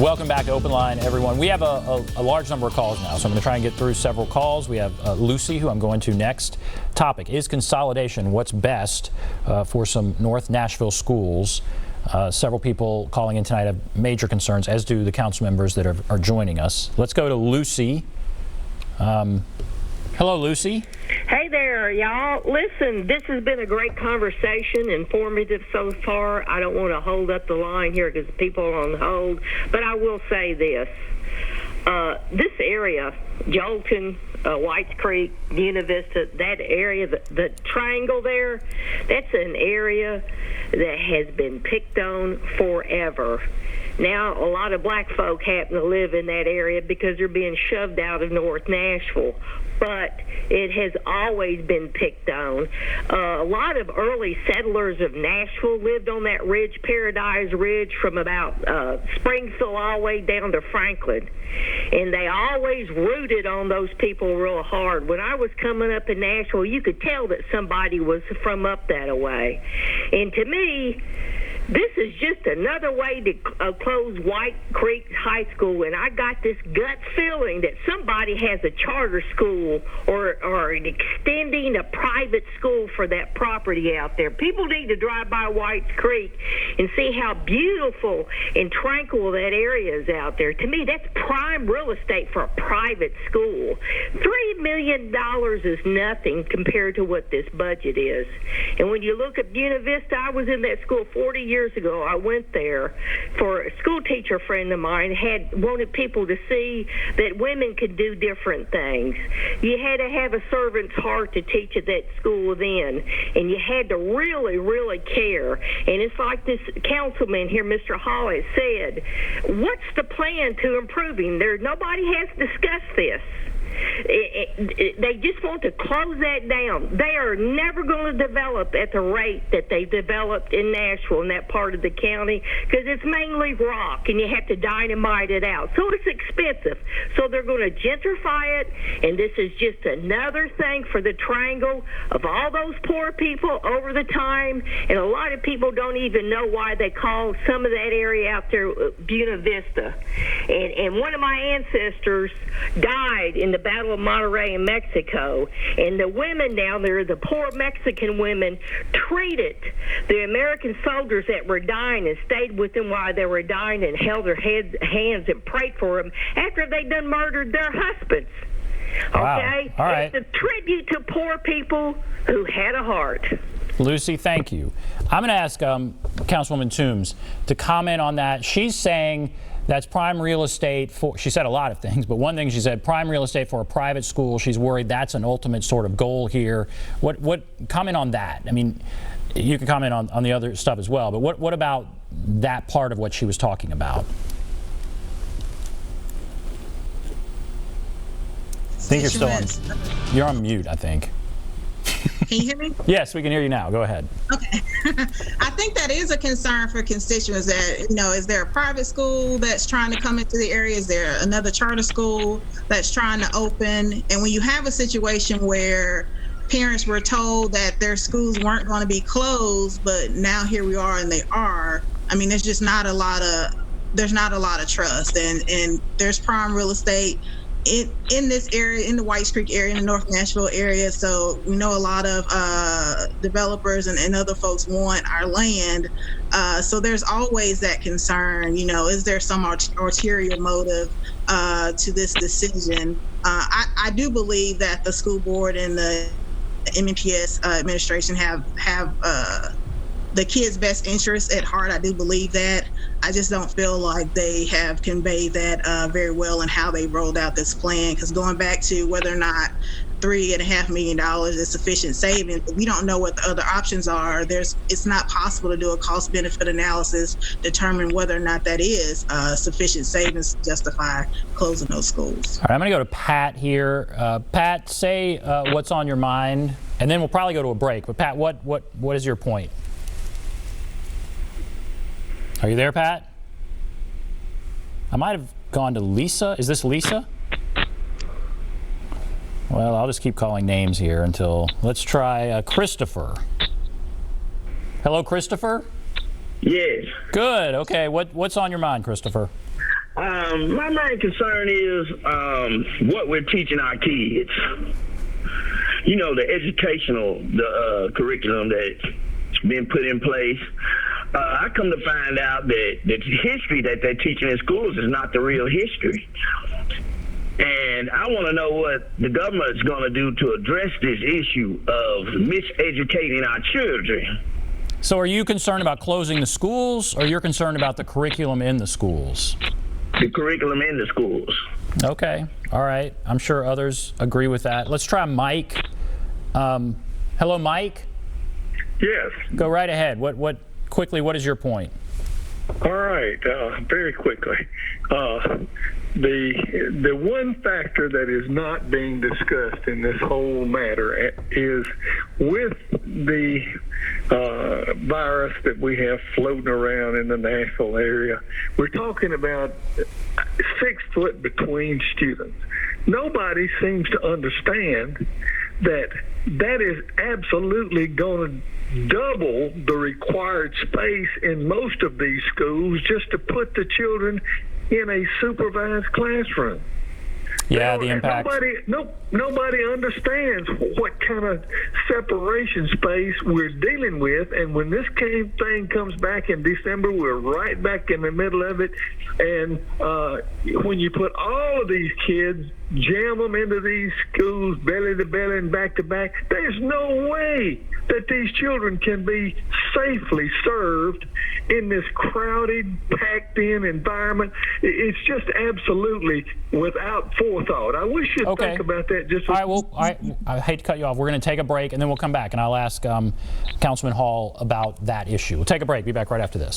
Welcome back to OpenLine, everyone. We have a large number of calls now, so I'm going to try and get through several calls. We have Lucy, who I'm going to next. Topic is consolidation. What's best for some North Nashville schools? Several people calling in tonight have major concerns, as do the council members that are joining us. Let's go to Lucy. Hello, Lucy. Hey there, y'all. Listen, this has been a great conversation, informative so far. I don't want to hold up the line here because people are on hold, but I will say this. This area, Jolton, Whites Creek, Buena Vista, that area, the triangle there, that's an area that has been picked on forever. Now, a lot of black folk happen to live in that area because they're being shoved out of North Nashville. But it has always been picked on. A lot of early settlers of Nashville lived on that ridge, Paradise Ridge, from about Springfield all the way down to Franklin. And they always rooted on those people real hard. When I was coming up in Nashville, you could tell that somebody was from up that way. And to me, this is just another way to close White Creek High School, and I got this gut feeling that somebody has a charter school or extending a private school for that property out there. People need to drive by White Creek and see how beautiful and tranquil that area is out there. To me, that's prime real estate for a private school. $3 million is nothing compared to what this budget is. And when you look at Buena Vista, I was in that school 40 years ago. I went there for a school teacher friend of mine wanted people to see that women could do different things. You had to have a servant's heart to teach at that school then, and you had to really, really care. And it's like this councilman here, Mr. Hall, has said, what's the plan to improving? Nobody has discussed this. They just want to close that down. They are never going to develop at the rate that they developed in Nashville, in that part of the county, because it's mainly rock and you have to dynamite it out. So it's expensive. So they're going to gentrify it, and this is just another thing for the triangle of all those poor people over the time. And a lot of people don't even know why they call some of that area out there Buena Vista. And one of my ancestors died in the Battle of Monterrey in Mexico, and the women down there, the poor Mexican women, treated the American soldiers that were dying and stayed with them while they were dying and held their hands and prayed for them after they done murdered their husbands. Wow. Okay? All right. It's a tribute to poor people who had a heart. Lucy, thank you. I'm going to ask Councilwoman Toombs to comment on that. She's saying that's prime real estate for, she said a lot of things, but one thing she said, prime real estate for a private school. She's worried that's an ultimate sort of goal here. What comment on that? I mean, you can comment on the other stuff as well, but what about that part of what she was talking about? I think you're still on. You're on mute, I think. Can you hear me? Yes, we can hear you now. Go ahead. Okay. I think that is a concern for constituents that, is there a private school that's trying to come into the area? Is there another charter school that's trying to open? And when you have a situation where parents were told that their schools weren't going to be closed, but now here we are and they are, I mean, there's just not a lot of trust, and there's prime real estate in this area, in the Whites Creek area, in the North Nashville area. So we know a lot of developers and other folks want our land. So there's always that concern, is there some ulterior motive to this decision? I do believe that the school board and the MNPS administration have the kids' best interests at heart. I do believe that. I just don't feel like they have conveyed that very well in how they rolled out this plan. Because going back to whether or not $3.5 million is sufficient savings, we don't know what the other options are. It's not possible to do a cost-benefit analysis, determine whether or not that is sufficient savings to justify closing those schools. All right, I'm going to go to Pat here. Pat, say what's on your mind, and then we'll probably go to a break. But Pat, what is your point? Are you there, Pat? I might have gone to Lisa. Is this Lisa? Well, I'll just keep calling names here until, let's try Christopher. Hello, Christopher? Yes. Good. Okay. What's on your mind, Christopher? My main concern is what we're teaching our kids. You know, the educational curriculum that's been put in place. I come to find out that the history that they're teaching in schools is not the real history. And I want to know what the government is going to do to address this issue of miseducating our children. So are you concerned about closing the schools, or you're concerned about the curriculum in the schools? The curriculum in the schools. Okay. All right. I'm sure others agree with that. Let's try Mike. Hello, Mike. Yes. Go right ahead. Quickly, what is your point? All right. Very quickly. The one factor that is not being discussed in this whole matter is with the virus that we have floating around in the Nashville area. We're talking about 6 foot between students. Nobody seems to understand that is absolutely going to double the required space in most of these schools just to put the children in a supervised classroom. Yeah, the impact. Nobody understands what kind of separation space we're dealing with, and when this thing comes back in December, we're right back in the middle of it. And when you put all of these kids, jam them into these schools, belly to belly and back to back, there's no way that these children can be safely served in this crowded, packed-in environment. It's just absolutely without forethought. I wish you'd think about that just a All right, I hate to cut you off. We're going to take a break, and then we'll come back, and I'll ask Councilman Hall about that issue. We'll take a break. Be back right after this.